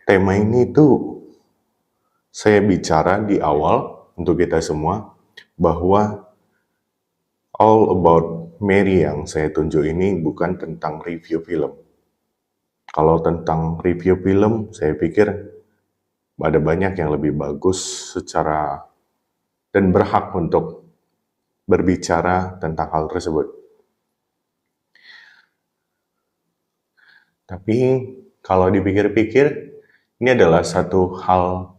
Tema ini tuh saya bicara di awal untuk kita semua bahwa all about Mary yang saya tunjuk ini bukan tentang review film. Kalau tentang review film, saya pikir ada banyak yang lebih bagus secara dan berhak untuk berbicara tentang hal tersebut. Tapi kalau dipikir-pikir, ini adalah satu hal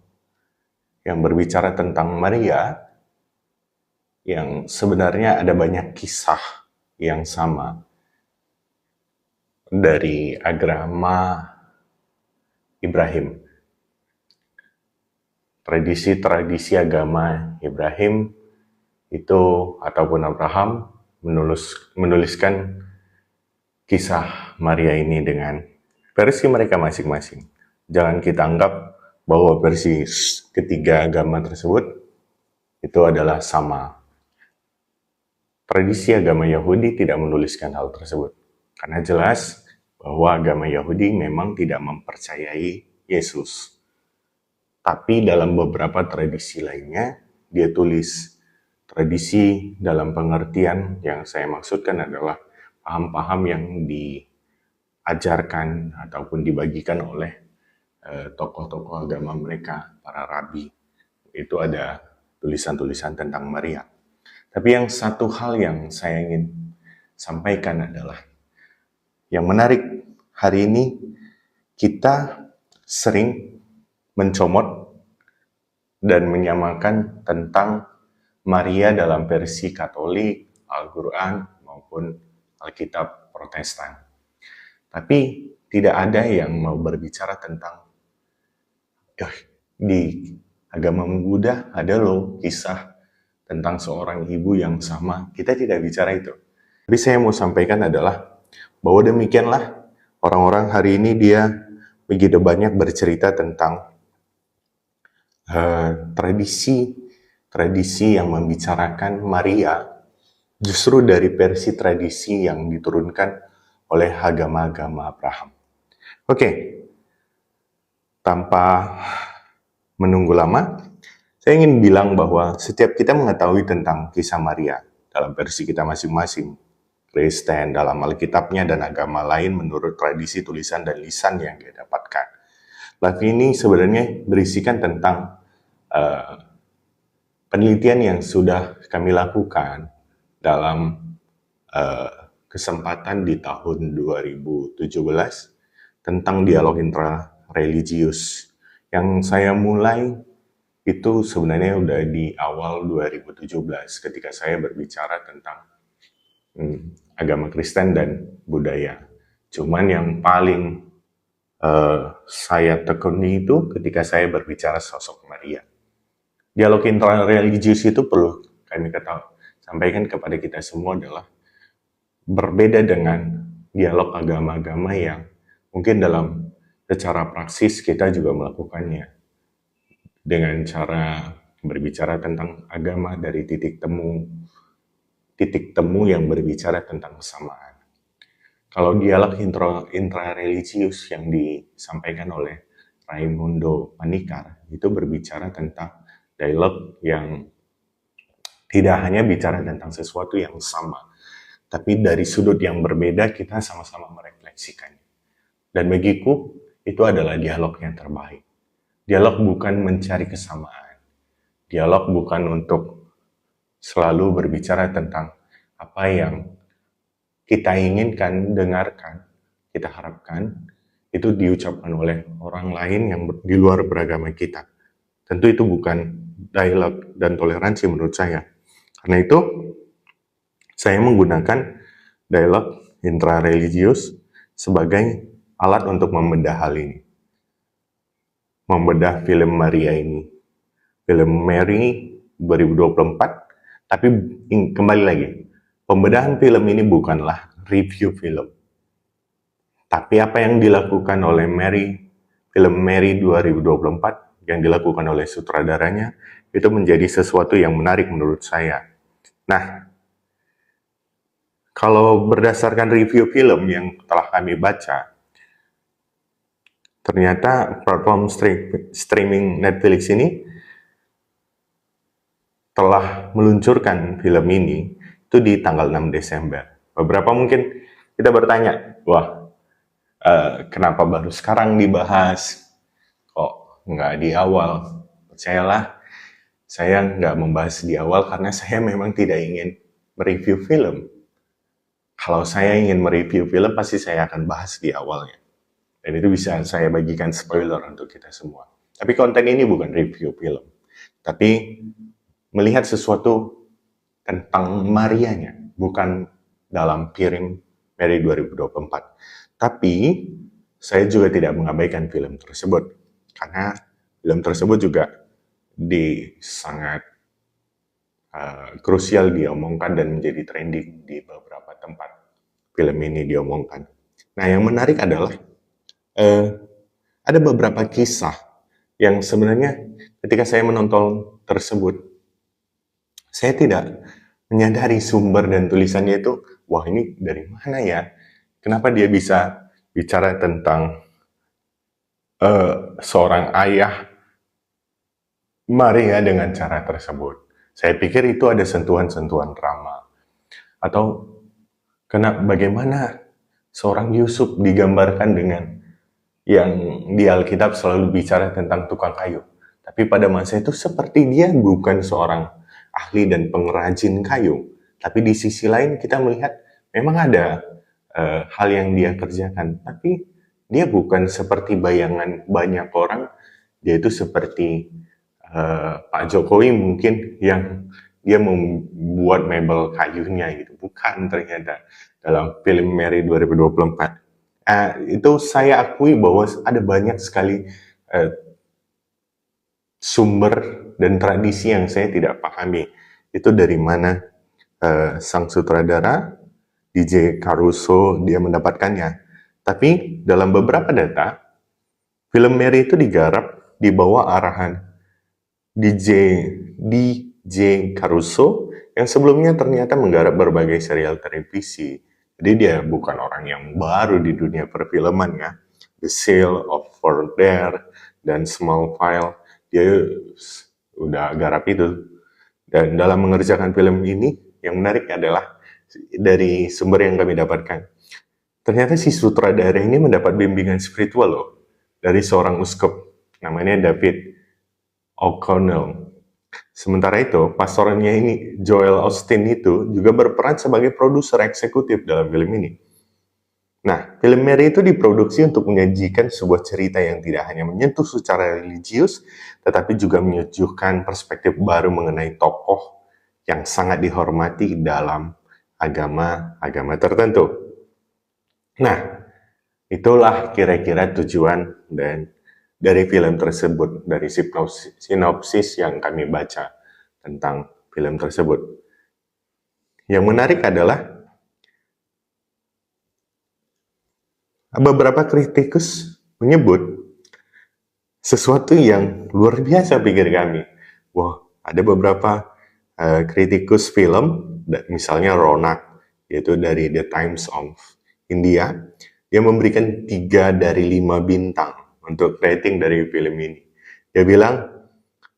yang berbicara tentang Maria yang sebenarnya ada banyak kisah yang sama dari agama Ibrahim. Tradisi-tradisi agama Ibrahim itu ataupun Abraham menuliskan kisah Maria ini dengan versi mereka masing-masing. Jangan kita anggap bahwa versi ketiga agama tersebut itu adalah sama. Tradisi agama Yahudi tidak menuliskan hal tersebut. Karena jelas bahwa agama Yahudi memang tidak mempercayai Yesus. Tapi dalam beberapa tradisi lainnya, dia tulis. Tradisi dalam pengertian yang saya maksudkan adalah paham-paham yang diajarkan ataupun dibagikan oleh tokoh-tokoh agama mereka, para rabi. Itu ada tulisan-tulisan tentang Maria. Tapi yang satu hal yang saya ingin sampaikan adalah yang menarik hari ini kita sering mencomot dan menyamakan tentang Maria dalam versi Katolik, Al-Quran maupun Alkitab Protestan. Tapi tidak ada yang mau berbicara tentang di agama Buddha ada loh kisah tentang seorang ibu yang sama. Kita tidak bicara itu. Tapi saya mau sampaikan adalah bahwa demikianlah orang-orang hari ini dia begitu banyak bercerita tentang tradisi yang membicarakan Maria justru dari versi tradisi yang diturunkan oleh agama-agama Abraham. Oke, tanpa menunggu lama, saya ingin bilang bahwa setiap kita mengetahui tentang kisah Maria dalam versi kita masing-masing, Kristen dalam Alkitabnya dan agama lain menurut tradisi tulisan dan lisan yang dia dapatkan. Live ini sebenarnya berisikan tentang penelitian yang sudah kami lakukan dalam kesempatan di tahun 2017 tentang dialog intrareligius yang saya mulai itu sebenarnya udah di awal 2017 ketika saya berbicara tentang agama Kristen dan budaya. Cuman yang paling saya tekuni itu ketika saya berbicara sosok Maria. Dialog intrareligius itu perlu kami sampaikan kepada kita semua adalah berbeda dengan dialog agama-agama yang mungkin dalam secara praksis kita juga melakukannya dengan cara berbicara tentang agama dari titik temu yang berbicara tentang kesamaan. Kalau dialog intrareligius yang disampaikan oleh Raimundo Panikar itu berbicara tentang dialog yang tidak hanya bicara tentang sesuatu yang sama, tapi dari sudut yang berbeda kita sama-sama merefleksikannya. Dan bagiku itu adalah dialog yang terbaik. Dialog bukan mencari kesamaan. Dialog bukan untuk selalu berbicara tentang apa yang kita inginkan dengarkan, kita harapkan itu diucapkan oleh orang lain yang di luar beragama kita. Tentu itu bukan dialog dan toleransi menurut saya. Karena itu saya menggunakan dialog intrareligius sebagai alat untuk membedah hal ini. Membedah film Maria ini. Film Mary 2024, tapi kembali lagi, pembedahan film ini bukanlah review film. Tapi apa yang dilakukan oleh film Mary 2024, yang dilakukan oleh sutradaranya, itu menjadi sesuatu yang menarik menurut saya. Nah, kalau berdasarkan review film yang telah kami baca, ternyata platform streaming Netflix ini telah meluncurkan film ini itu di tanggal 6 Desember. Beberapa mungkin kita bertanya, wah, kenapa baru sekarang dibahas? Kok nggak di awal? Percayalah, saya nggak membahas di awal karena saya memang tidak ingin mereview film. Kalau saya ingin mereview film, pasti saya akan bahas di awalnya. Dan itu bisa saya bagikan spoiler untuk kita semua. Tapi konten ini bukan review film. Tapi melihat sesuatu tentang Marianya, bukan dalam film Mary 2024. Tapi saya juga tidak mengabaikan film tersebut, karena film tersebut juga sangat krusial diomongkan dan menjadi trending di beberapa tempat film ini diomongkan. Nah, yang menarik adalah ada beberapa kisah yang sebenarnya ketika saya menonton tersebut, saya tidak menyadari sumber dan tulisannya itu, wah ini dari mana ya? Kenapa dia bisa bicara tentang seorang ayah Maria dengan cara tersebut? Saya pikir itu ada sentuhan-sentuhan drama. Atau bagaimana seorang Yusuf digambarkan dengan yang di Alkitab selalu bicara tentang tukang kayu. Tapi pada masa itu seperti dia bukan seorang ahli dan pengrajin kayu. Tapi di sisi lain kita melihat memang ada hal yang dia kerjakan. Tapi dia bukan seperti bayangan banyak orang. Dia itu seperti Pak Jokowi mungkin yang dia membuat mebel kayunya gitu. Bukan ternyata dalam film Mary 2024. Itu saya akui bahwa ada banyak sekali sumber dan tradisi yang saya tidak pahami. Itu dari mana sang sutradara DJ Caruso dia mendapatkannya. Tapi dalam beberapa data, film Mary itu digarap di bawah arahan DJ Caruso yang sebelumnya ternyata menggarap berbagai serial televisi. Jadi dia bukan orang yang baru di dunia perfilman ya. The Seal of Forbear dan Smallville, dia udah garap itu. Dan dalam mengerjakan film ini, yang menarik adalah dari sumber yang kami dapatkan. Ternyata si sutradara ini mendapat bimbingan spiritual loh dari seorang uskup namanya David O'Connell. Sementara itu, pastornya ini, Joel Osteen itu, juga berperan sebagai produser eksekutif dalam film ini. Nah, film Mary itu diproduksi untuk menyajikan sebuah cerita yang tidak hanya menyentuh secara religius, tetapi juga menyuguhkan perspektif baru mengenai tokoh yang sangat dihormati dalam agama-agama tertentu. Nah, itulah kira-kira tujuan dan dari film tersebut, dari sinopsis yang kami baca tentang film tersebut. Yang menarik adalah beberapa kritikus menyebut sesuatu yang luar biasa pikir kami. Wah, ada beberapa kritikus film, misalnya Ronak, yaitu dari The Times of India, dia memberikan 3 dari 5 bintang untuk rating dari film ini. Dia bilang,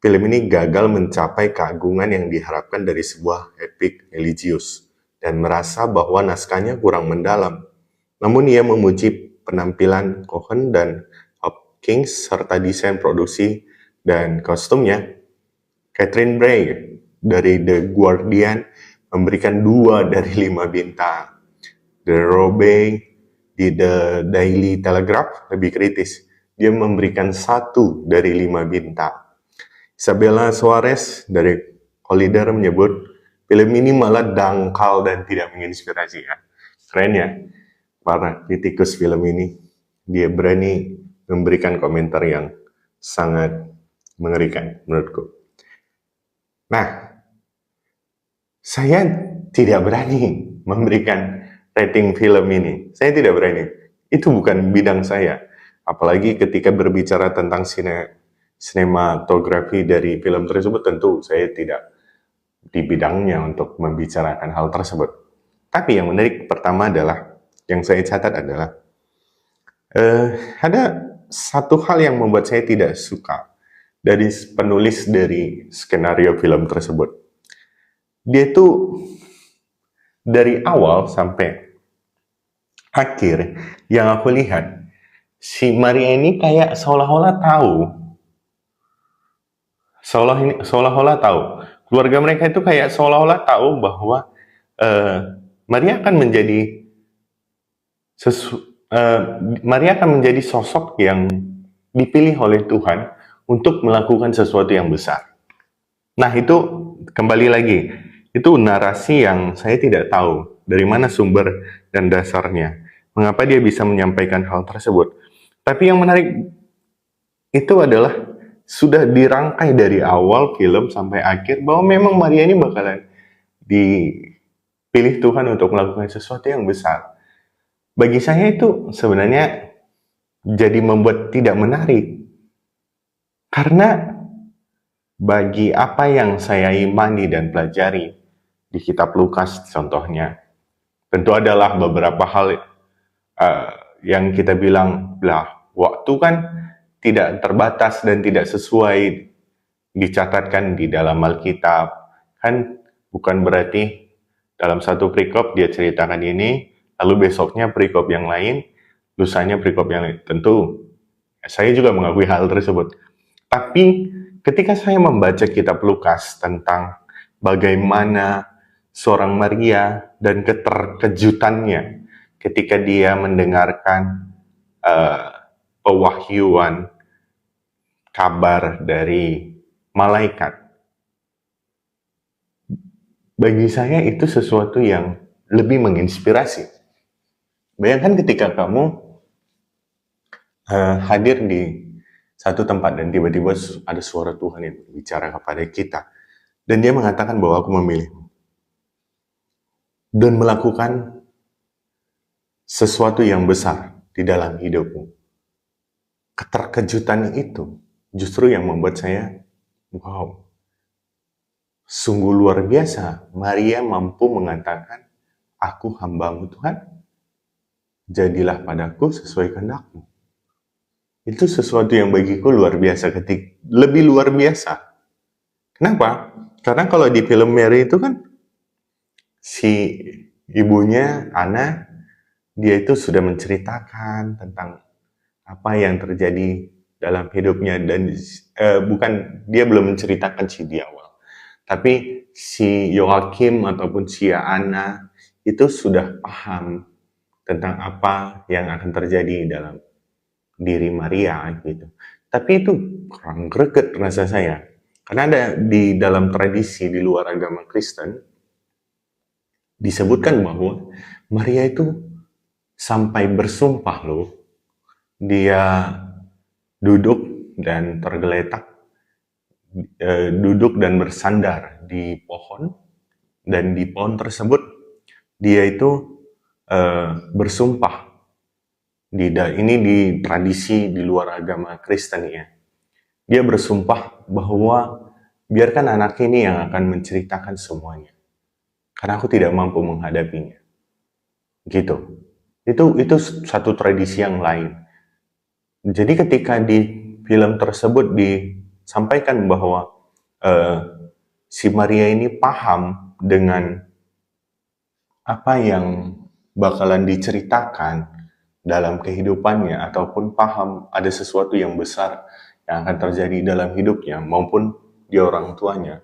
film ini gagal mencapai keagungan yang diharapkan dari sebuah epik religius dan merasa bahwa naskahnya kurang mendalam. Namun ia memuji penampilan Cohen dan Hopkins serta desain produksi dan kostumnya. Catherine Bray dari The Guardian memberikan 2 dari 5 bintang. The Robe di The Daily Telegraph lebih kritis. Dia memberikan 1 dari 5 bintang. Isabella Suarez dari Collider menyebut film ini malah dangkal dan tidak menginspirasi. Ya. Keren ya, para kritikus film ini. Dia berani memberikan komentar yang sangat mengerikan menurutku. Nah, saya tidak berani memberikan rating film ini. Saya tidak berani. Itu bukan bidang saya. Apalagi ketika berbicara tentang sinematografi dari film tersebut, tentu saya tidak di bidangnya untuk membicarakan hal tersebut. Tapi yang menarik pertama adalah, yang saya catat adalah, ada satu hal yang membuat saya tidak suka dari penulis dari skenario film tersebut. Dia tuh dari awal sampai akhir yang aku lihat, si Maria ini kayak seolah-olah tahu, seolah-olah tahu. Keluarga mereka itu kayak seolah-olah tahu bahwa Maria akan menjadi Maria akan menjadi sosok yang dipilih oleh Tuhan untuk melakukan sesuatu yang besar. Nah, itu kembali lagi, itu narasi yang saya tidak tahu dari mana sumber dan dasarnya. Mengapa dia bisa menyampaikan hal tersebut. Tapi yang menarik itu adalah sudah dirangkai dari awal film sampai akhir bahwa memang Maria ini bakalan dipilih Tuhan untuk melakukan sesuatu yang besar. Bagi saya itu sebenarnya jadi membuat tidak menarik. Karena bagi apa yang saya imani dan pelajari di kitab Lukas contohnya, tentu adalah beberapa hal yang kita bilang, waktu kan tidak terbatas dan tidak sesuai dicatatkan di dalam Alkitab. Kan bukan berarti dalam satu perikop dia ceritakan ini, lalu besoknya perikop yang lain, lusanya perikop yang lain. Tentu saya juga mengakui hal tersebut. Tapi ketika saya membaca kitab Lukas tentang bagaimana seorang Maria dan keterkejutannya ketika dia mendengarkan pewahyuan kabar dari malaikat, bagi saya itu sesuatu yang lebih menginspirasi. Bayangkan ketika kamu hadir di satu tempat dan tiba-tiba ada suara Tuhan yang bicara kepada kita. Dan dia mengatakan bahwa aku memilihmu. Dan melakukan sesuatu yang besar di dalam hidupmu. Keterkejutan itu justru yang membuat saya, wow, sungguh luar biasa. Maria mampu mengatakan, aku hambamu Tuhan, jadilah padaku sesuai kehendakmu. Itu sesuatu yang bagiku luar biasa, lebih luar biasa. Kenapa? Karena kalau di film Mary itu kan si ibunya Anna, dia itu sudah menceritakan tentang apa yang terjadi dalam hidupnya dan bukan, dia belum menceritakan sih di awal. Tapi si Joachim ataupun si Anna itu sudah paham tentang apa yang akan terjadi dalam diri Maria gitu. Tapi itu kurang greget rasa saya. Karena ada di dalam tradisi di luar agama Kristen disebutkan bahwa Maria itu sampai bersumpah loh. Dia duduk dan tergeletak, duduk dan bersandar di pohon, dan di pohon tersebut dia itu bersumpah. Ini di tradisi di luar agama Kristen ya. Dia bersumpah bahwa biarkan anak ini yang akan menceritakan semuanya. Karena aku tidak mampu menghadapinya. Gitu. Itu satu tradisi yang lain. Jadi ketika di film tersebut disampaikan bahwa si Maria ini paham dengan apa yang bakalan diceritakan dalam kehidupannya, ataupun paham ada sesuatu yang besar yang akan terjadi dalam hidupnya maupun di orang tuanya,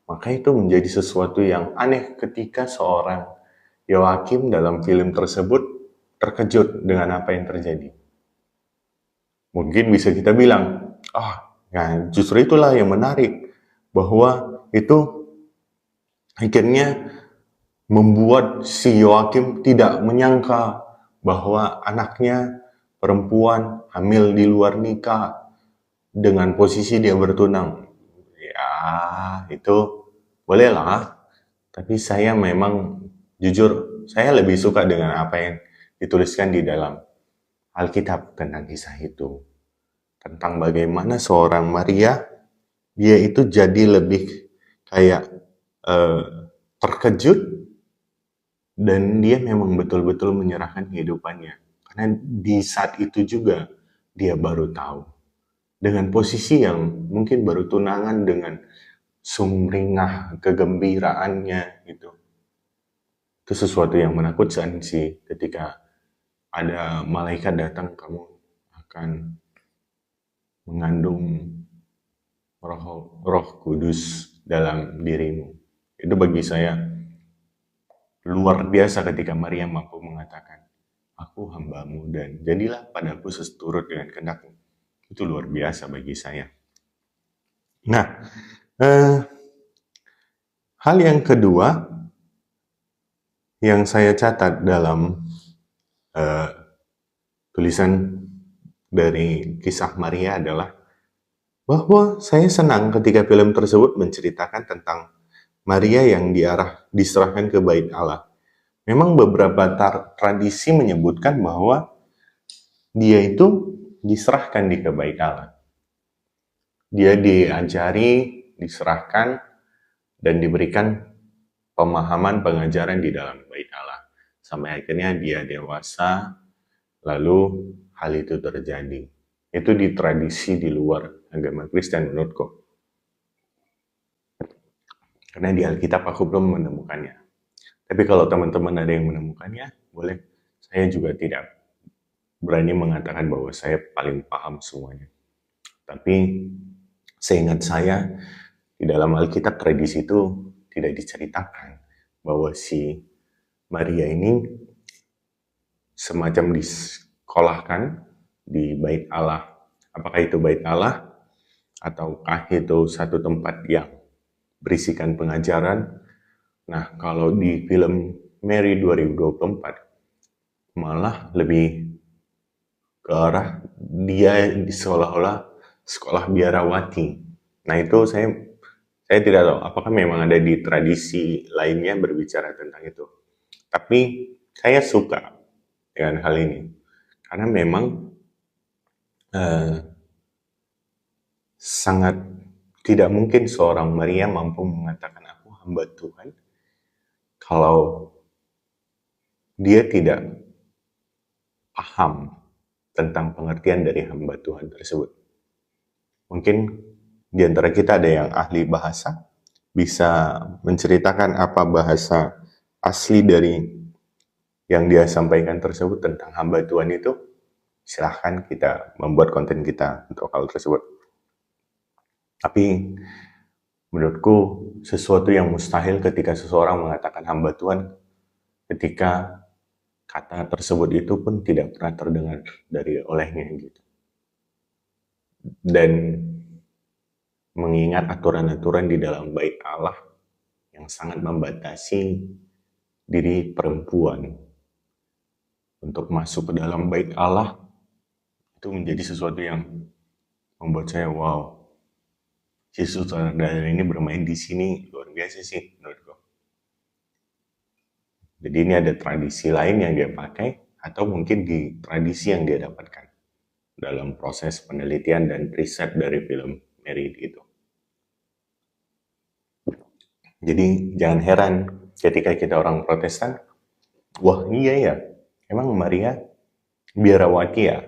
maka itu menjadi sesuatu yang aneh ketika seorang Joachim dalam film tersebut terkejut dengan apa yang terjadi. Mungkin bisa kita bilang, nah justru itulah yang menarik, bahwa itu akhirnya membuat si Joachim tidak menyangka bahwa anaknya perempuan hamil di luar nikah dengan posisi dia bertunang. Ya, itu bolehlah. Tapi saya memang jujur, saya lebih suka dengan apa yang dituliskan di dalam Alkitab tentang kisah itu. Tentang bagaimana seorang Maria, dia itu jadi lebih kayak terkejut, dan dia memang betul-betul menyerahkan kehidupannya. Karena di saat itu juga dia baru tahu. Dengan posisi yang mungkin baru tunangan dengan sumringah kegembiraannya gitu. Itu sesuatu yang menakutkan sih ketika ada malaikat datang, kamu akan mengandung roh kudus dalam dirimu. Itu bagi saya luar biasa ketika Maria mampu mengatakan, aku hambamu dan jadilah padaku seturut dengan kehendakmu. Itu luar biasa bagi saya. Nah, hal yang kedua yang saya catat dalam tulisan dari kisah Maria adalah bahwa saya senang ketika film tersebut menceritakan tentang Maria yang diserahkan ke bait Allah. Memang beberapa tradisi menyebutkan bahwa dia itu diserahkan di ke bait Allah. Dia diajari, diserahkan, dan diberikan pemahaman pengajaran di dalam bait Allah. Sampai akhirnya dia dewasa, lalu hal itu terjadi. Itu di tradisi di luar agama Kristen menurutku. Karena di Alkitab aku belum menemukannya. Tapi kalau teman-teman ada yang menemukannya, boleh. Saya juga tidak berani mengatakan bahwa saya paling paham semuanya. Tapi seingat saya, di dalam Alkitab tradisi itu tidak diceritakan bahwa si Maria ini semacam disekolahkan di bait Allah. Apakah itu bait Allah ataukah itu satu tempat yang berisikan pengajaran? Nah, kalau di film Mary 2024 malah lebih ke arah dia seolah-olah sekolah biarawati. Nah, itu saya tidak tahu apakah memang ada di tradisi lainnya berbicara tentang itu. Tapi saya suka dengan hal ini karena memang sangat tidak mungkin seorang Maria mampu mengatakan aku hamba Tuhan kalau dia tidak paham tentang pengertian dari hamba Tuhan tersebut. Mungkin di antara kita ada yang ahli bahasa, bisa menceritakan apa bahasa asli dari yang dia sampaikan tersebut tentang hamba Tuhan itu. Silahkan kita membuat konten kita untuk hal tersebut. Tapi menurutku sesuatu yang mustahil ketika seseorang mengatakan hamba Tuhan ketika kata tersebut itu pun tidak pernah terdengar dari olehnya gitu. Dan mengingat aturan-aturan di dalam bait Allah yang sangat membatasi diri perempuan untuk masuk ke dalam bait Allah, itu menjadi sesuatu yang membuat saya wow. Yesus sutradara ini bermain di sini luar biasa sih menurutku. Jadi ini ada tradisi lain yang dia pakai atau mungkin di tradisi yang dia dapatkan dalam proses penelitian dan riset dari film Mary itu. Jadi jangan heran ketika kita orang Protestan, wah iya ya, emang Maria biarawati ya?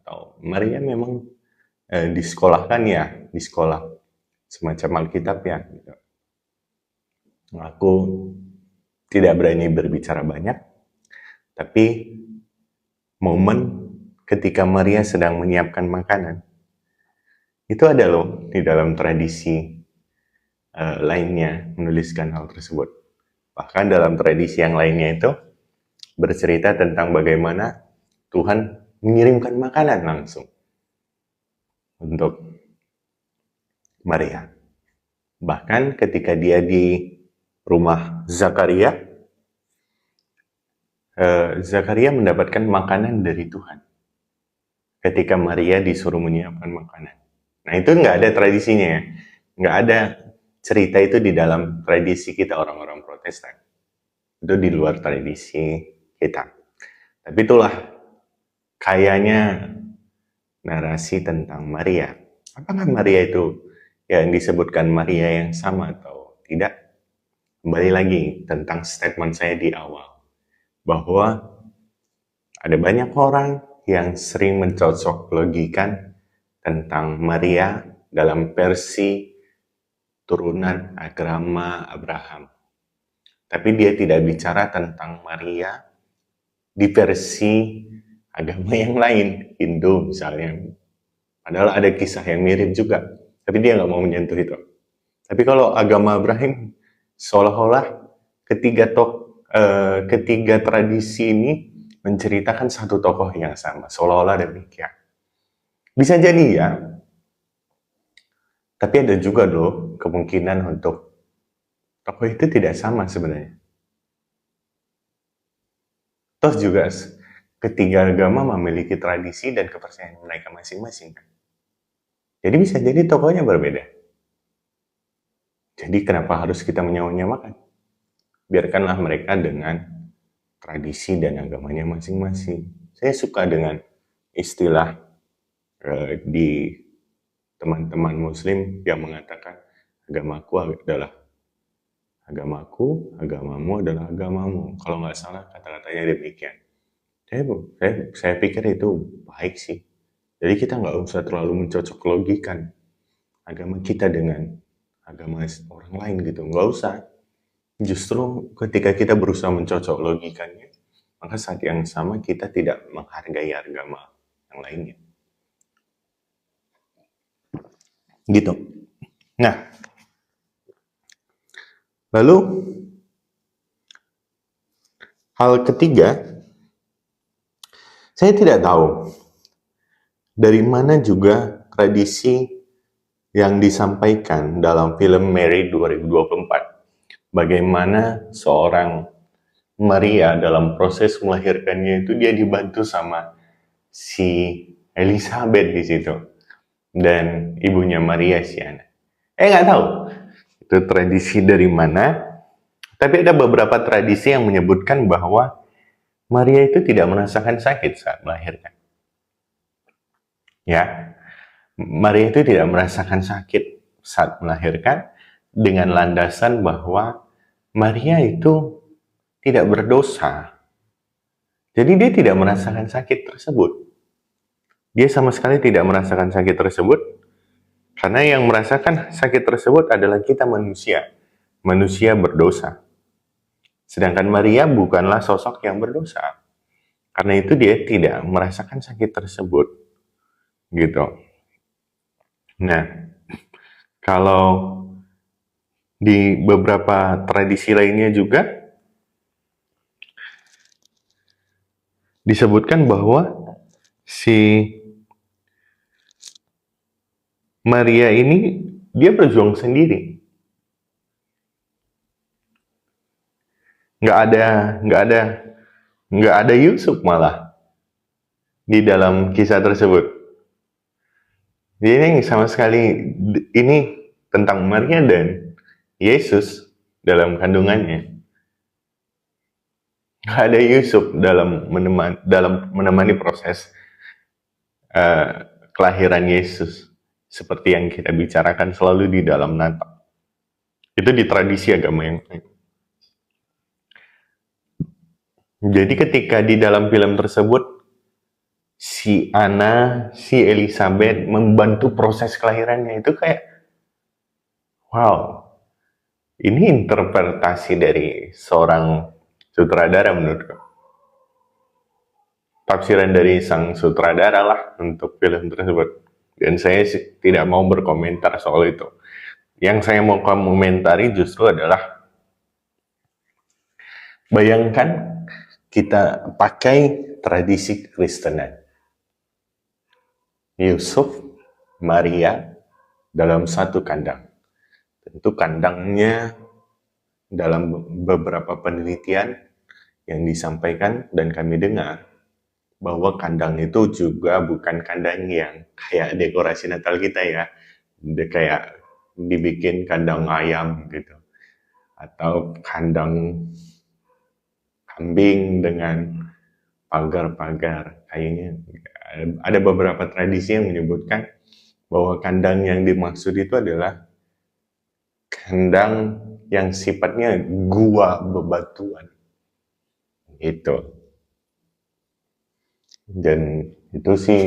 Atau Maria memang disekolahkan ya, di sekolah semacam Alkitab ya. Gitu. Aku tidak berani berbicara banyak, tapi momen ketika Maria sedang menyiapkan makanan, itu ada loh di dalam tradisi lainnya menuliskan hal tersebut. Bahkan dalam tradisi yang lainnya itu bercerita tentang bagaimana Tuhan mengirimkan makanan langsung untuk Maria. Bahkan ketika dia di rumah Zakaria, Zakaria mendapatkan makanan dari Tuhan ketika Maria disuruh menyiapkan makanan. Nah itu nggak ada tradisinya ya, nggak ada cerita itu di dalam tradisi kita orang-orang Protestan. Itu di luar tradisi kita. Tapi itulah kayanya narasi tentang Maria. Apakah Maria itu yang disebutkan Maria yang sama atau tidak? Kembali lagi tentang statement saya di awal. Bahwa ada banyak orang yang sering mencocok logikan tentang Maria dalam versi turunan agama Abraham. Tapi dia tidak bicara tentang Maria di versi agama yang lain, Hindu misalnya. Padahal ada kisah yang mirip juga, tapi dia nggak mau menyentuh itu. Tapi kalau agama Abraham, seolah-olah ketiga tradisi ini menceritakan satu tokoh yang sama, seolah-olah demikian. Bisa jadi ya, tapi ada juga loh kemungkinan untuk tokoh itu tidak sama sebenarnya. Toh juga ketiga agama memiliki tradisi dan kepercayaan mereka masing-masing. Jadi bisa jadi tokohnya berbeda. Jadi kenapa harus kita menyamakan? Biarkanlah mereka dengan tradisi dan agamanya masing-masing. Saya suka dengan istilah di teman-teman muslim yang mengatakan agamaku adalah agamaku, agamamu adalah agamamu. Kalau nggak salah kata-katanya demikian. Saya pikir itu baik sih. Jadi kita nggak usah terlalu mencocok logikan agama kita dengan agama orang lain gitu. Nggak usah. Justru ketika kita berusaha mencocok logikanya, maka saat yang sama kita tidak menghargai agama yang lainnya. Gitu. Nah, lalu hal ketiga, saya tidak tahu dari mana juga tradisi yang disampaikan dalam film Mary 2024. Bagaimana seorang Maria dalam proses melahirkannya itu dia dibantu sama si Elizabeth di situ dan ibunya Maria Siana. Nggak tahu itu tradisi dari mana. Tapi ada beberapa tradisi yang menyebutkan bahwa Maria itu tidak merasakan sakit saat melahirkan. Ya, Maria itu tidak merasakan sakit saat melahirkan dengan landasan bahwa Maria itu tidak berdosa. Jadi dia tidak merasakan sakit tersebut. Dia sama sekali tidak merasakan sakit tersebut karena yang merasakan sakit tersebut adalah kita manusia. Manusia berdosa. Sedangkan Maria bukanlah sosok yang berdosa. Karena itu dia tidak merasakan sakit tersebut. Gitu. Nah, kalau di beberapa tradisi lainnya juga disebutkan bahwa si Maria ini dia berjuang sendiri. Nggak ada Yusuf malah di dalam kisah tersebut. Jadi ini sama sekali ini tentang Maria dan Yesus dalam kandungannya. Nggak ada Yusuf dalam menemani proses kelahiran Yesus seperti yang kita bicarakan selalu di dalam Natal. Itu di tradisi agama yang lain. Jadi ketika di dalam film tersebut si Anna, si Elizabeth membantu proses kelahirannya itu kayak wow. Ini interpretasi dari seorang sutradara menurutku. Tafsiran dari sang sutradara lah untuk film tersebut. Dan saya tidak mau berkomentar soal itu. Yang saya mau komentari justru adalah bayangkan kita pakai tradisi Kristenan. Yusuf, Maria dalam satu kandang. Tentu kandangnya dalam beberapa penelitian yang disampaikan dan kami dengar bahwa kandang itu juga bukan kandang yang kayak dekorasi Natal kita ya, kayak dibikin kandang ayam gitu atau kandang kambing dengan pagar-pagar. Kayaknya ada beberapa tradisi yang menyebutkan bahwa kandang yang dimaksud itu adalah kandang yang sifatnya gua bebatuan. Itu. Dan itu sih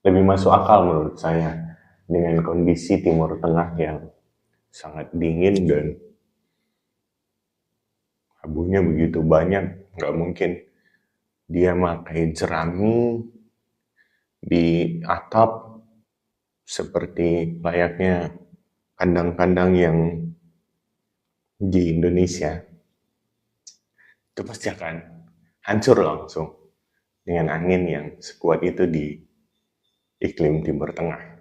lebih masuk akal menurut saya dengan kondisi Timur Tengah yang sangat dingin dan abunya begitu banyak. Nggak mungkin dia pakai jerami di atap seperti layaknya kandang-kandang yang di Indonesia. Itu pasti akan hancur langsung dengan angin yang sekuat itu di iklim Timur Tengah.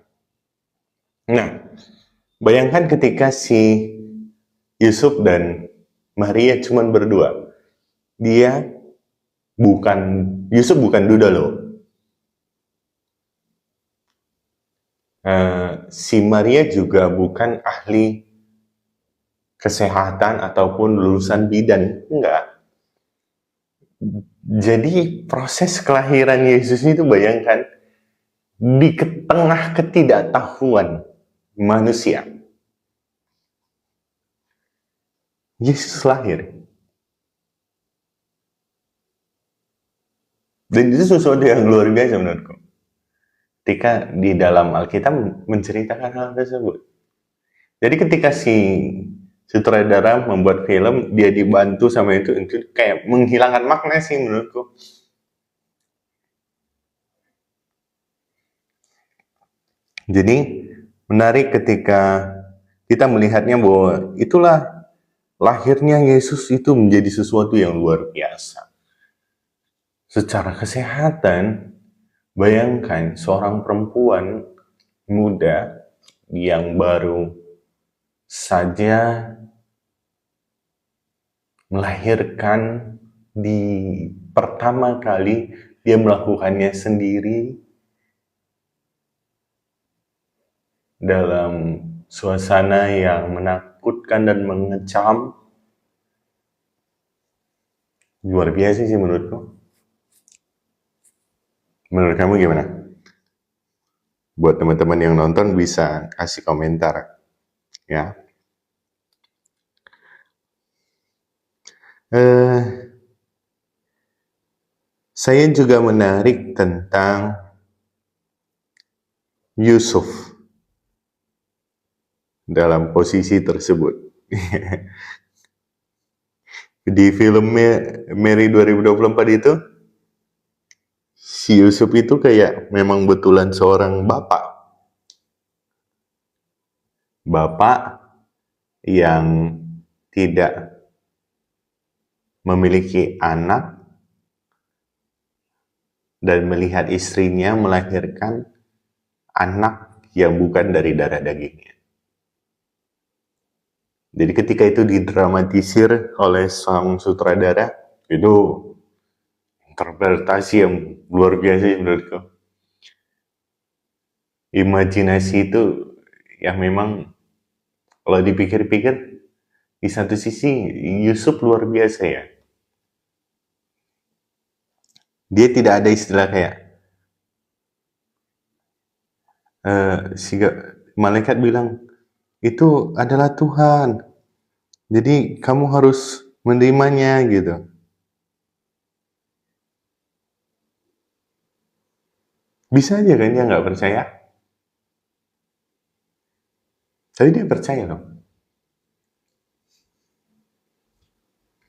Nah, bayangkan ketika si Yusuf dan Maria cuma berdua. Yusuf bukan duda loh. Si Maria juga bukan ahli kesehatan ataupun lulusan bidan. Enggak. Jadi proses kelahiran Yesus itu bayangkan di tengah ketidaktahuan manusia. Yesus lahir. Dan itu sesuatu yang luar biasa menurutku. Ketika di dalam Alkitab menceritakan hal tersebut. Jadi ketika si sutradara membuat film, dia dibantu sama itu kayak menghilangkan makna sih menurutku. Jadi menarik ketika kita melihatnya bahwa itulah lahirnya Yesus itu menjadi sesuatu yang luar biasa. Secara kesehatan, bayangkan seorang perempuan muda yang baru saja melahirkan di pertama kali dia melakukannya sendiri dalam suasana yang menakutkan dan mengecam. Luar biasa sih menurutku. Menurut kamu gimana? Buat teman-teman yang nonton bisa kasih komentar ya. Saya juga menarik tentang Yusuf dalam posisi tersebut. Di filmnya Mary 2024 itu, si Yusuf itu kayak memang betulan seorang bapak. Bapak yang tidak memiliki anak dan melihat istrinya melahirkan anak yang bukan dari darah dagingnya. Jadi ketika itu didramatisir oleh sang sutradara, itu interpretasi yang luar biasa menurutku. Imajinasi itu yang memang kalau dipikir-pikir di satu sisi Yusuf luar biasa ya. Dia tidak ada istilah kayak malaikat bilang itu adalah Tuhan, jadi kamu harus menerimanya gitu. Bisa aja kan dia nggak percaya, tapi dia percaya loh.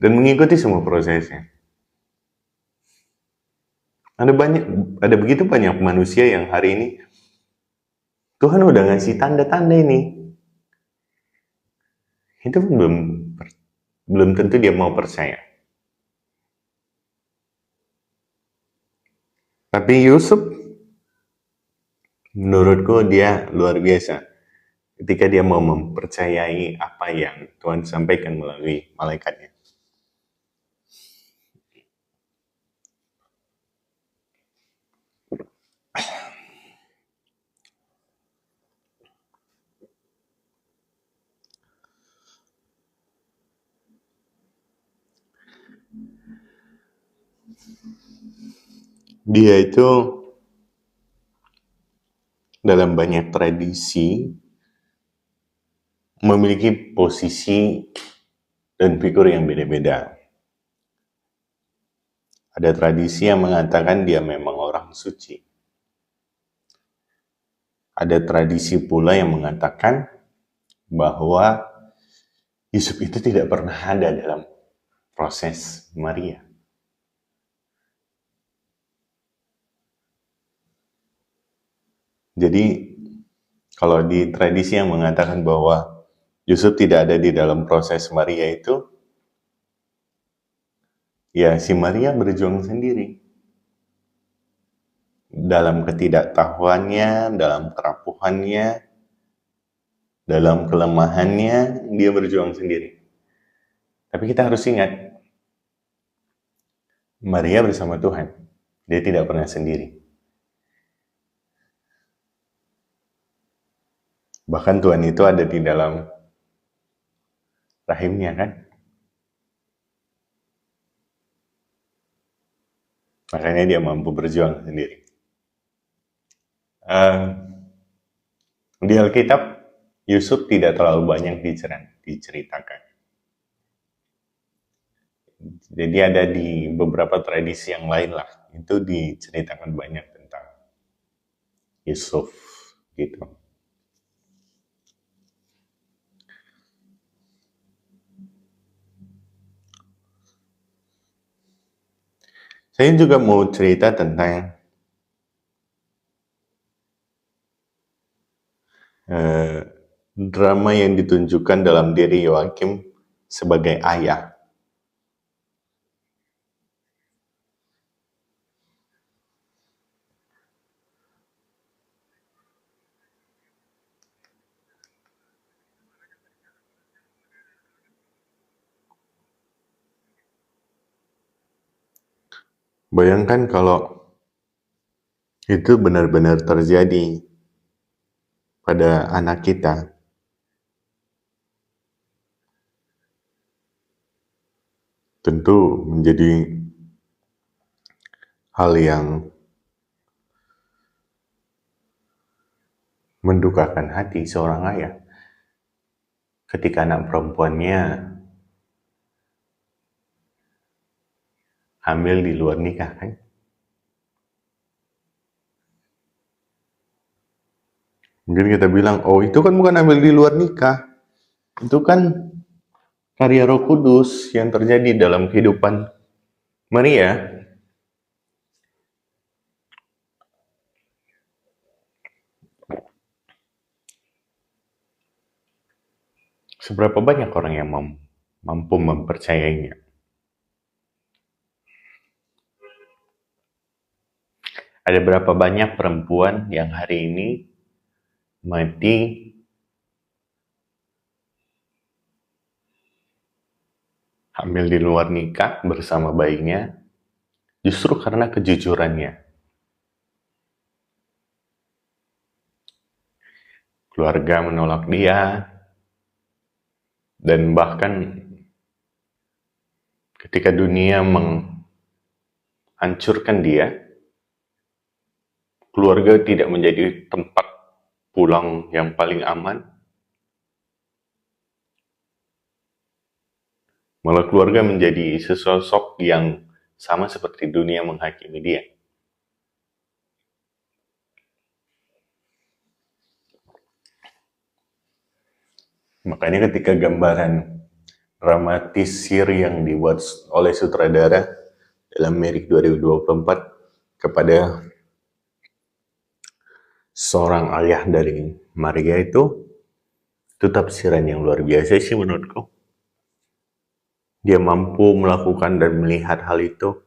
Dan mengikuti semua prosesnya. Ada begitu banyak manusia yang hari ini Tuhan udah ngasih tanda-tanda ini. Itu belum tentu dia mau percaya. Tapi Yusuf, menurutku dia luar biasa. Ketika dia mau mempercayai apa yang Tuhan sampaikan melalui malaikatnya. Dia itu dalam banyak tradisi memiliki posisi dan figur yang beda-beda. Ada tradisi yang mengatakan dia memang suci. Ada tradisi pula yang mengatakan bahwa Yusuf itu tidak pernah ada dalam proses Maria. Jadi kalau di tradisi yang mengatakan bahwa Yusuf tidak ada di dalam proses Maria itu, ya si Maria berjuang sendiri. Dalam ketidaktahuannya, dalam kerapuhannya, dalam kelemahannya, dia berjuang sendiri. Tapi kita harus ingat, Maria bersama Tuhan. Dia tidak pernah sendiri. Bahkan Tuhan itu ada di dalam rahimnya, kan? Makanya dia mampu berjuang sendiri. Di Alkitab, Yusuf tidak terlalu banyak diceritakan. Jadi ada di beberapa tradisi yang lain lah, itu diceritakan banyak tentang Yusuf, gitu. Saya juga mau cerita tentang drama yang ditunjukkan dalam diri Yoakim sebagai ayah. Bayangkan kalau itu benar-benar terjadi pada anak kita. Tentu menjadi hal yang mendukakan hati seorang ayah. Ketika anak perempuannya hamil di luar nikah, kan? Mungkin kita bilang, oh itu kan bukan hamil di luar nikah. Itu kan karya Roh Kudus yang terjadi dalam kehidupan Maria. Seberapa banyak orang yang mampu mempercayainya? Ada berapa banyak perempuan yang hari ini mati hamil di luar nikah bersama bayinya justru karena kejujurannya. Keluarga menolak dia, dan bahkan ketika dunia menghancurkan dia, keluarga tidak menjadi tempat pulang yang paling aman. Malah keluarga menjadi sesosok yang sama seperti dunia menghakimi dia. Makanya ketika gambaran dramatisir yang dibuat oleh sutradara dalam Merik 2024 kepada seorang ayah dari Maria itu tafsiran yang luar biasa sih menurutku. Dia mampu melakukan dan melihat hal itu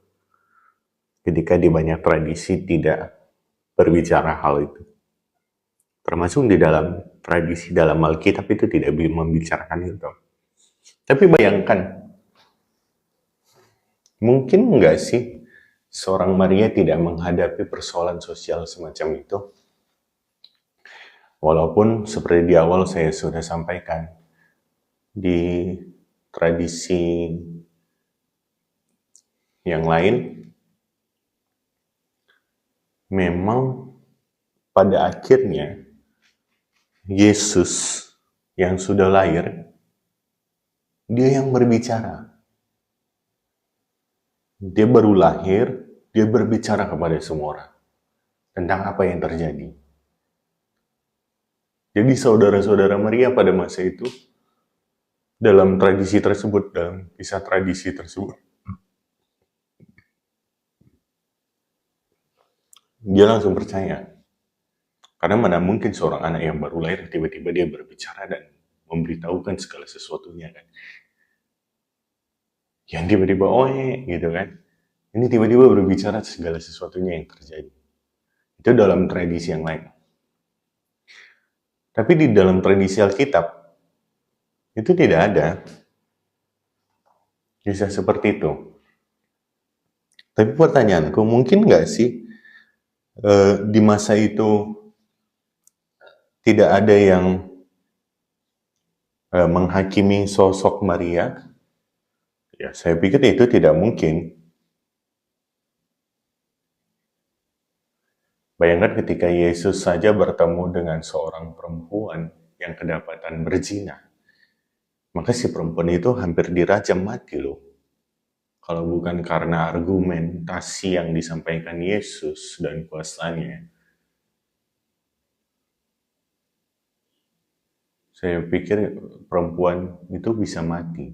ketika di banyak tradisi tidak berbicara hal itu. Termasuk di dalam tradisi dalam Alkitab itu tidak membicarakan itu. Tapi bayangkan, mungkin nggak sih seorang Maria tidak menghadapi persoalan sosial semacam itu? Walaupun seperti di awal saya sudah sampaikan, di tradisi yang lain, memang pada akhirnya Yesus yang sudah lahir, dia yang berbicara. Dia baru lahir, dia berbicara kepada semua orang. tentang apa yang terjadi. Jadi saudara-saudara Maria pada masa itu, dalam tradisi tersebut, dalam kisah tradisi tersebut, dia langsung percaya. Karena mana mungkin seorang anak yang baru lahir tiba-tiba dia berbicara dan memberitahukan segala sesuatunya kan. Yang tiba-tiba gitu kan. Ini tiba-tiba berbicara segala sesuatunya yang terjadi. Itu dalam tradisi yang lain. Tapi di dalam tradisi Alkitab, itu tidak ada kisah seperti itu. Tapi pertanyaanku, mungkin nggak sih di masa itu tidak ada yang menghakimi sosok Maria? Ya, saya pikir itu tidak mungkin. Bayangkan ketika Yesus saja bertemu dengan seorang perempuan yang kedapatan berzina. Maka si perempuan itu hampir dirajam mati loh. Kalau bukan karena argumentasi yang disampaikan Yesus dan kuasanya. Saya pikir perempuan itu bisa mati.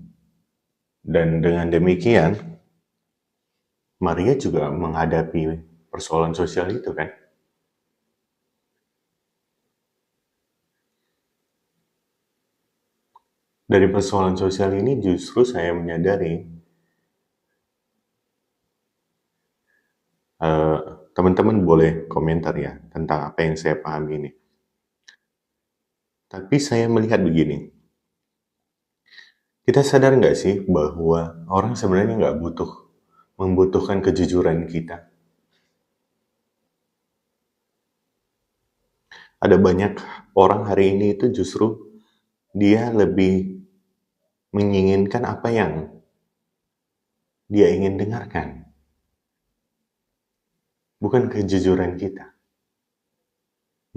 Dan dengan demikian, Maria juga menghadapi persoalan sosial itu kan. Dari persoalan sosial ini justru saya menyadari teman-teman boleh komentar ya tentang apa yang saya pahami ini. Tapi saya melihat begini, kita sadar nggak sih bahwa orang sebenarnya nggak membutuhkan kejujuran kita. Ada banyak orang hari ini itu justru dia lebih menginginkan apa yang dia ingin dengarkan. Bukan kejujuran kita.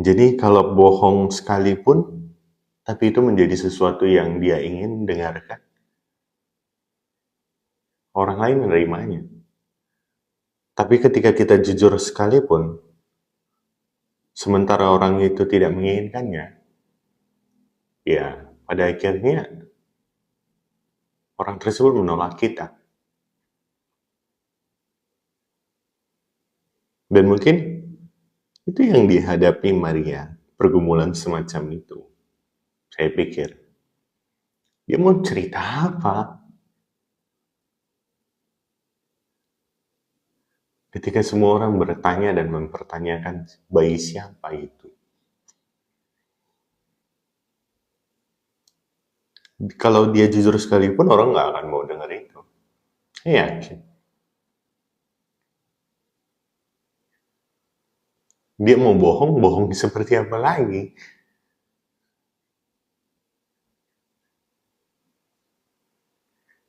Jadi kalau bohong sekalipun, tapi itu menjadi sesuatu yang dia ingin dengarkan, orang lain menerimanya. Tapi ketika kita jujur sekalipun, sementara orang itu tidak menginginkannya, ya pada akhirnya orang tersebut menolak kita. Dan mungkin itu yang dihadapi Maria, pergumulan semacam itu. Saya pikir, dia mau cerita apa? Ketika semua orang bertanya dan mempertanyakan bayi siapa itu. Kalau dia jujur sekalipun, orang nggak akan mau dengar itu. Saya yakin. Dia mau bohong, bohong seperti apa lagi?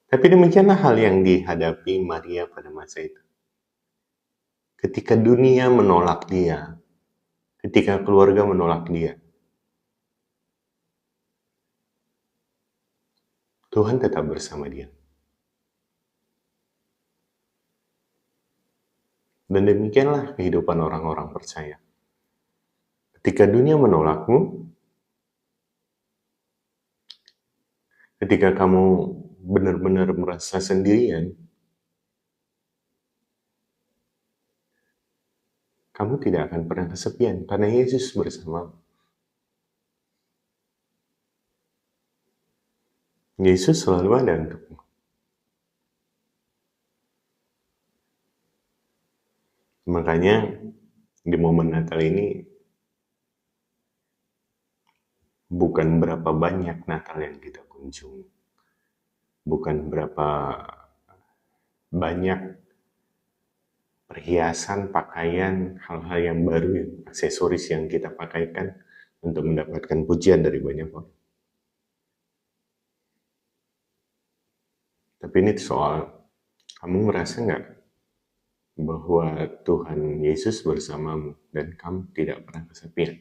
Tapi demikianlah hal yang dihadapi Maria pada masa itu. Ketika dunia menolak dia, ketika keluarga menolak dia, Tuhan tetap bersama dia. Dan demikianlah kehidupan orang-orang percaya. Ketika dunia menolakmu, ketika kamu benar-benar merasa sendirian, kamu tidak akan pernah kesepian karena Yesus bersamamu. Yesus selalu ada untukmu. Makanya di momen Natal ini bukan berapa banyak Natal yang kita kunjungi. Bukan berapa banyak perhiasan, pakaian, hal-hal yang baru, aksesoris yang kita pakaikan untuk mendapatkan pujian dari banyak orang. Tapi ini soal, kamu merasa nggak bahwa Tuhan Yesus bersamamu dan kamu tidak pernah kesepian?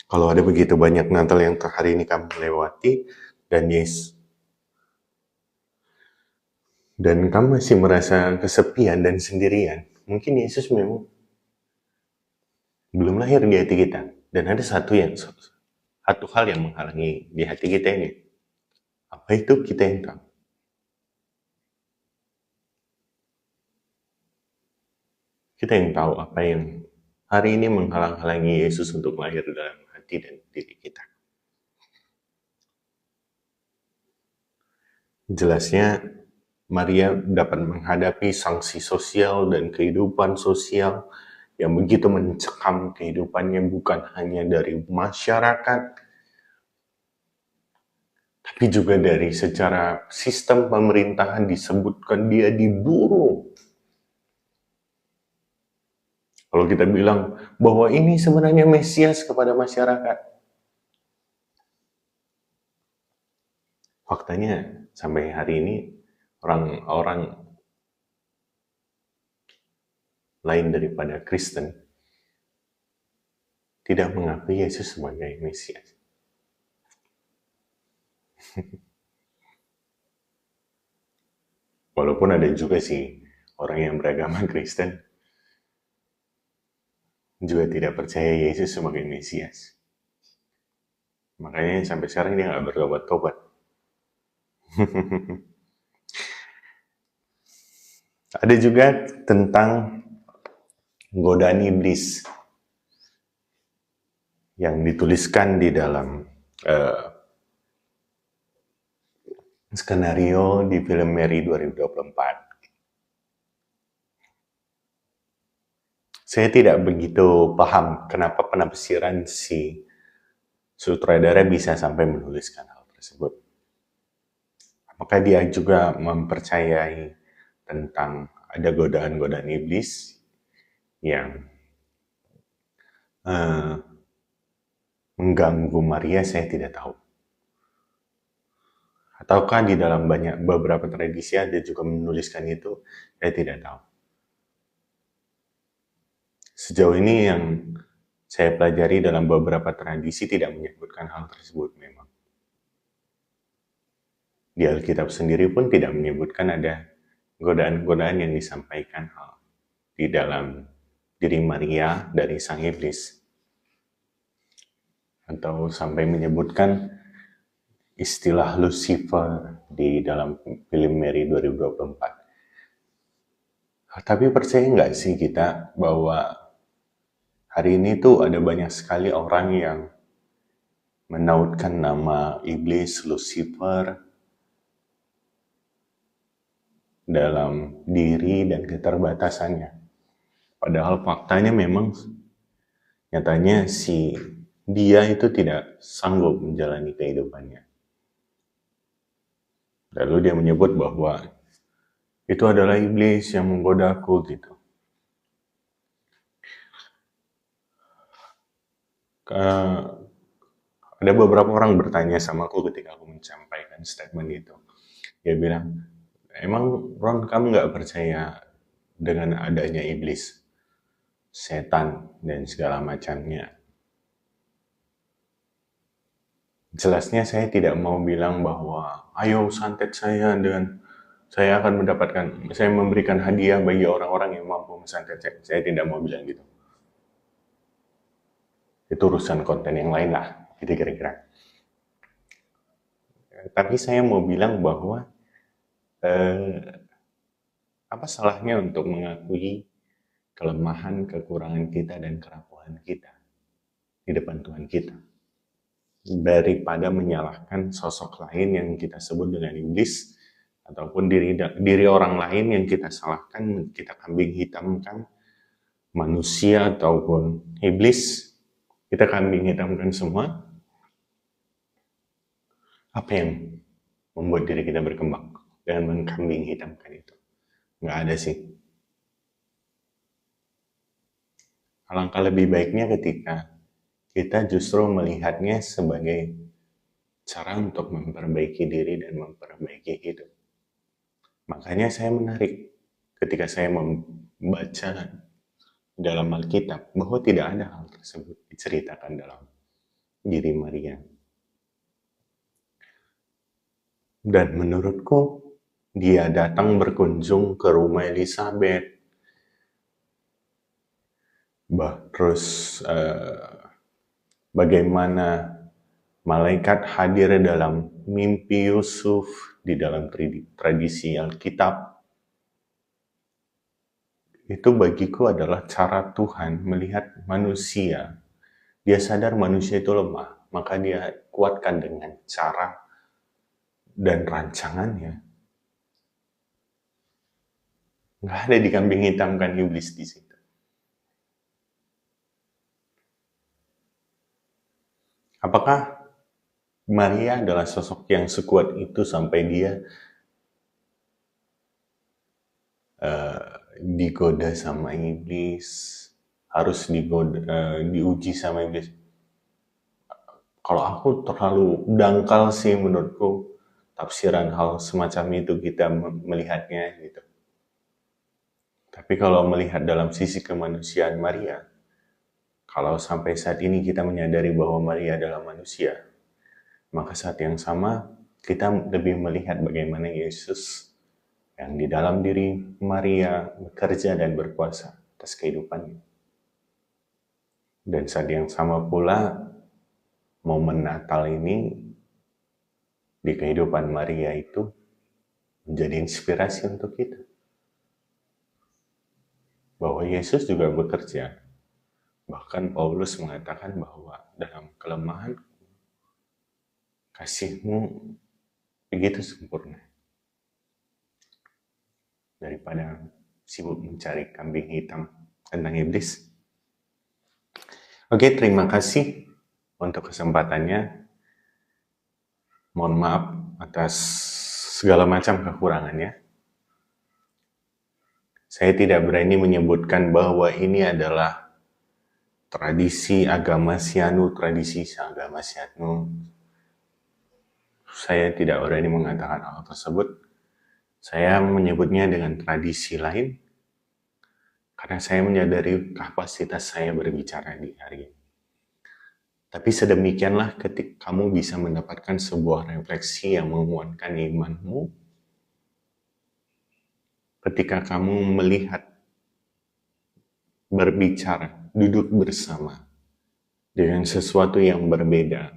Kalau ada begitu banyak Natal yang hari ini kamu lewati, dan dan kamu masih merasa kesepian dan sendirian, mungkin Yesus memang belum lahir di hati kita. Dan ada satu hal yang menghalangi di hati kita ini. Apa itu? Kita yang tahu. Kita yang tahu apa yang hari ini menghalang-halangi Yesus untuk lahir dalam hati dan diri kita. Jelasnya Maria dapat menghadapi sanksi sosial dan kehidupan sosial yang begitu mencekam kehidupannya, bukan hanya dari masyarakat, tapi juga dari secara sistem pemerintahan. Disebutkan dia diburu. Kalau kita bilang bahwa ini sebenarnya Mesias kepada masyarakat, faktanya sampai hari ini orang-orang lain daripada Kristen tidak mengakui Yesus sebagai Mesias. Walaupun ada juga sih orang yang beragama Kristen juga tidak percaya Yesus sebagai Mesias. Makanya sampai sekarang dia nggak bertobat-tobat. Ada juga tentang godaan iblis yang dituliskan di dalam skenario di film Mary 2024. Saya tidak begitu paham kenapa penafsiran si sutradara bisa sampai menuliskan hal tersebut. Apakah dia juga mempercayai tentang ada godaan-godaan iblis yang mengganggu Maria? Saya tidak tahu. Ataukah di dalam beberapa tradisi ada juga menuliskan itu? Saya tidak tahu. Sejauh ini yang saya pelajari dalam beberapa tradisi tidak menyebutkan hal tersebut memang. Di Alkitab sendiri pun tidak menyebutkan ada godaan-godaan yang disampaikan di dalam diri Maria dari sang iblis. Atau sampai menyebutkan istilah Lucifer di dalam film Mary 2024. Tapi percaya nggak sih kita bahwa hari ini tuh ada banyak sekali orang yang menautkan nama iblis, Lucifer, dalam diri dan keterbatasannya. Padahal faktanya memang nyatanya dia itu tidak sanggup menjalani kehidupannya. Lalu dia menyebut bahwa itu adalah iblis yang menggodaku gitu. Ada beberapa orang bertanya sama aku ketika aku menyampaikan statement itu. Dia bilang, emang Ron, kamu nggak percaya dengan adanya iblis, setan, dan segala macamnya? Jelasnya saya tidak mau bilang bahwa ayo santet saya dan saya akan saya memberikan hadiah bagi orang-orang yang mampu mensantet saya. Saya tidak mau bilang gitu. Itu urusan konten yang lain lah, gitu kira-kira. Tapi saya mau bilang bahwa apa salahnya untuk mengakui kelemahan, kekurangan kita, dan kerapuhan kita di depan Tuhan kita, daripada menyalahkan sosok lain yang kita sebut dengan iblis, ataupun diri orang lain yang kita salahkan, kita kambing hitamkan, manusia ataupun iblis, kita kambing hitamkan semua. Apa yang membuat diri kita berkembang dengan mengkambing hitamkan itu? Nggak ada sih. Alangkah lebih baiknya ketika kita justru melihatnya sebagai cara untuk memperbaiki diri dan memperbaiki hidup. Makanya saya menarik ketika saya membaca dalam Alkitab bahwa tidak ada hal tersebut diceritakan dalam diri Maria. Dan menurutku dia datang berkunjung ke rumah Elizabeth. Terus bagaimana malaikat hadir dalam mimpi Yusuf di dalam tradisi Alkitab. Itu bagiku adalah cara Tuhan melihat manusia. Dia sadar manusia itu lemah, maka dia kuatkan dengan cara dan rancangannya. Nggak ada dikambing hitamkan iblis di situ. Apakah Maria adalah sosok yang sekuat itu sampai dia digoda sama iblis, harus diuji sama iblis? Kalau aku terlalu dangkal sih menurutku tafsiran hal semacam itu kita melihatnya gitu. Tapi kalau melihat dalam sisi kemanusiaan Maria, kalau sampai saat ini kita menyadari bahwa Maria adalah manusia, maka saat yang sama kita lebih melihat bagaimana Yesus yang di dalam diri Maria bekerja dan berkuasa atas kehidupannya. Dan saat yang sama pula, momen Natal ini di kehidupan Maria itu menjadi inspirasi untuk kita. Bahwa Yesus juga bekerja. Bahkan Paulus mengatakan bahwa dalam kelemahan kasih-Mu begitu sempurna. Daripada sibuk mencari kambing hitam tentang iblis. Oke, terima kasih untuk kesempatannya. Mohon maaf atas segala macam kekurangannya. Saya tidak berani menyebutkan bahwa ini adalah tradisi agama Sianu, tradisi agama Sianu. Saya tidak berani mengatakan hal tersebut. Saya menyebutnya dengan tradisi lain, karena saya menyadari kapasitas saya berbicara di hari ini. Tapi sedemikianlah ketika kamu bisa mendapatkan sebuah refleksi yang menguatkan imanmu, ketika kamu melihat, berbicara, duduk bersama dengan sesuatu yang berbeda,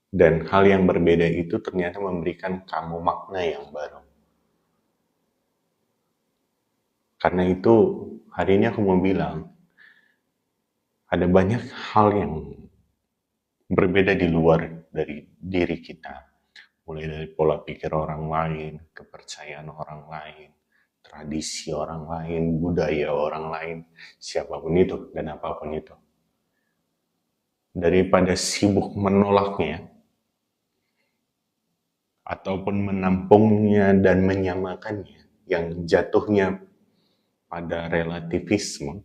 dan hal yang berbeda itu ternyata memberikan kamu makna yang baru. Karena itu, hari ini aku mau bilang, ada banyak hal yang berbeda di luar dari diri kita. Mulai dari pola pikir orang lain, kepercayaan orang lain, tradisi orang lain, budaya orang lain, siapapun itu dan apapun itu. Daripada sibuk menolaknya, ataupun menampungnya dan menyamakannya, yang jatuhnya pada relativisme,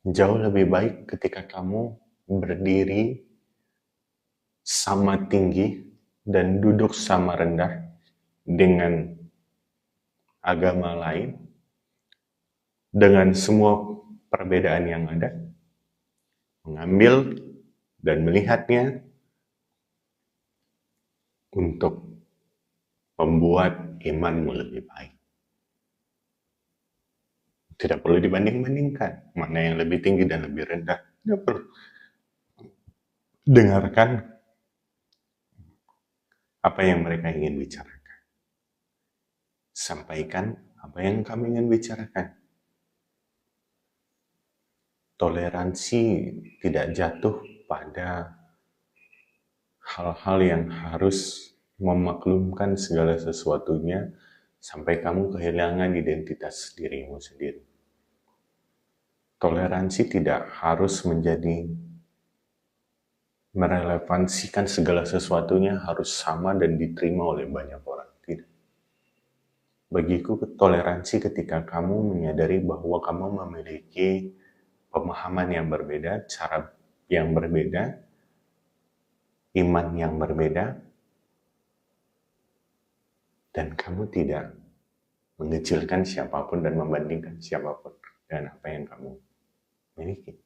jauh lebih baik ketika kamu berdiri sama tinggi dan duduk sama rendah dengan agama lain, dengan semua perbedaan yang ada, mengambil dan melihatnya untuk membuat imanmu lebih baik. Tidak perlu dibanding-bandingkan mana yang lebih tinggi dan lebih rendah. Tidak perlu. Dengarkan apa yang mereka ingin bicarakan. Sampaikan apa yang kami ingin bicarakan. Toleransi tidak jatuh pada hal-hal yang harus memaklumkan segala sesuatunya sampai kamu kehilangan identitas dirimu sendiri. Toleransi tidak harus menjadi merelevansikan segala sesuatunya harus sama dan diterima oleh banyak orang. Tidak. Bagiku toleransi ketika kamu menyadari bahwa kamu memiliki pemahaman yang berbeda, cara yang berbeda, iman yang berbeda, dan kamu tidak mengecilkan siapapun dan membandingkan siapapun dengan apa yang kamu miliki.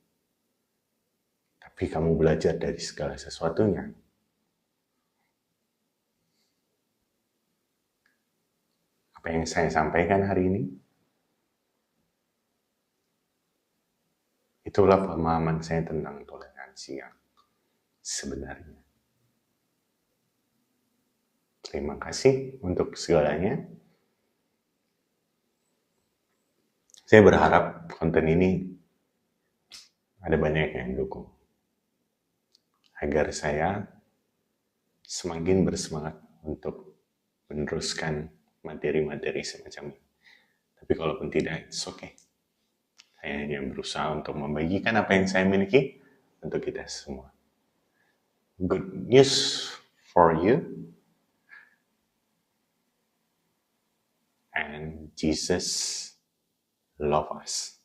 Tapi kamu belajar dari segala sesuatunya. apa yang saya sampaikan hari ini? Itulah pemahaman saya tentang toleransi yang sebenarnya. Terima kasih untuk segalanya. Saya berharap konten ini ada banyak yang dukung, agar saya semakin bersemangat untuk meneruskan materi-materi semacam ini. Tapi kalaupun tidak, it's okay. Saya hanya berusaha untuk membagikan apa yang saya miliki untuk kita semua. Good news for you. And Jesus loves us.